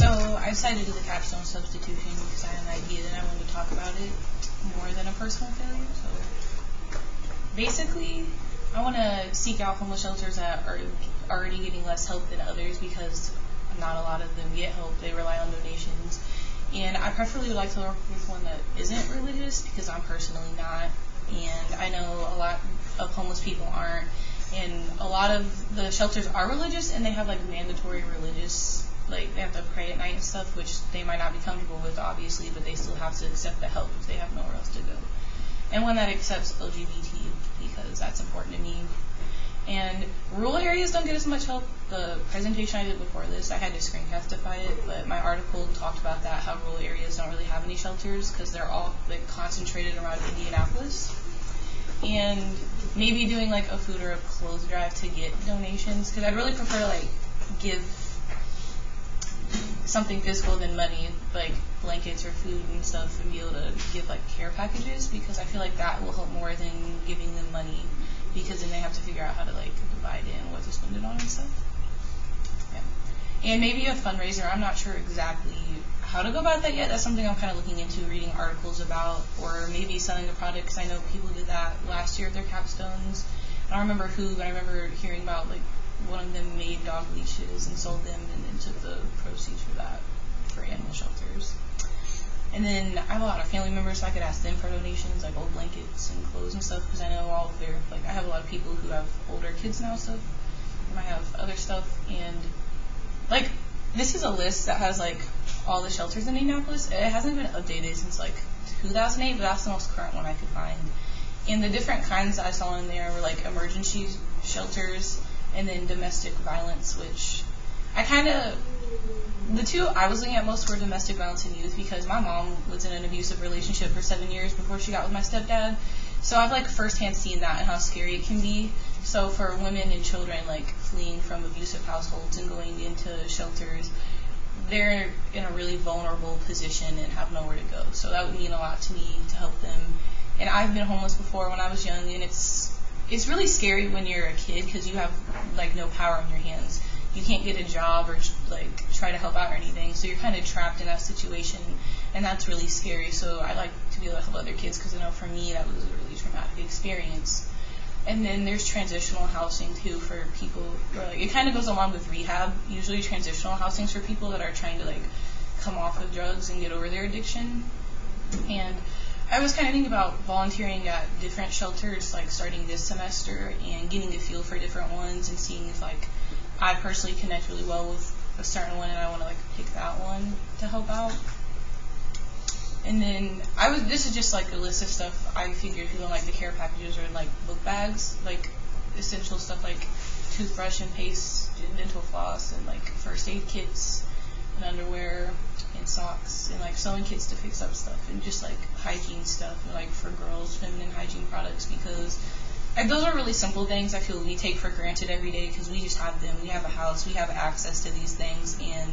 So I decided to do the capstone substitution because I had an idea and I wanted to talk about it more than a personal failure. So basically, I want to seek out homeless shelters that are already getting less help than others because not a lot of them get help. They rely on donations. And I preferably would like to work with one that isn't religious because I'm personally not. And I know a lot of homeless people aren't. And a lot of the shelters are religious and they have like mandatory religious, like they have to pray at night and stuff, which they might not be comfortable with obviously, but they still have to accept the help if they have nowhere else to go. And one that accepts LGBT because that's important to me. And rural areas don't get as much help. The presentation I did before this, I had to screencastify it, but my article talked about that, how rural areas don't really have any shelters because they're all like concentrated around Indianapolis. And maybe doing like a food or a clothes drive to get donations because I'd really prefer like give something physical than money, like blankets or food and stuff, and be able to give like care packages because I feel like that will help more than giving them money because then they have to figure out how to like divide in what to spend it on and stuff. Yeah. And maybe a fundraiser. I'm not sure exactly how to go about that yet. That's something I'm kind of looking into, reading articles about, or maybe selling a product because I know people did that last year at their capstones. I don't remember who, but I remember hearing about like one of them made dog leashes and sold them and then took the proceeds for that for animal shelters. And then I have a lot of family members, so I could ask them for donations, like old blankets and clothes and stuff, because I know all of their, like, I have a lot of people who have older kids now, so they might have other stuff. And, like, this is a list that has, like, all the shelters in Indianapolis. It hasn't been updated since, like, 2008, but that's the most current one I could find. And the different kinds I saw in there were, like, emergency shelters and then domestic violence, which I kind of... The two I was looking at most were domestic violence and youth because my mom was in an abusive relationship for 7 years before she got with my stepdad. So I've like firsthand seen that and how scary it can be. So for women and children like fleeing from abusive households and going into shelters, they're in a really vulnerable position and have nowhere to go. So that would mean a lot to me to help them. And I've been homeless before when I was young, and it's really scary when you're a kid because you have like no power in your hands. You can't get a job or like try to help out or anything, so you're kind of trapped in that situation, and that's really scary. So I like to be able to help other kids because I know for me that was a really traumatic experience. And then there's transitional housing too for people where like it kind of goes along with rehab. Usually transitional housing's for people that are trying to like come off of drugs and get over their addiction. And I was kind of thinking about volunteering at different shelters like starting this semester and getting a feel for different ones and seeing if like I personally connect really well with a certain one and I want to like pick that one to help out. And then this is just like a list of stuff I figured people don't like the care packages or like book bags, like essential stuff like toothbrush and paste, dental floss, and like first aid kits and underwear and socks and like sewing kits to fix up stuff and just like hygiene stuff and like for girls, feminine hygiene products because those are really simple things I feel we take for granted every day because we just have them. We have a house. We have access to these things. And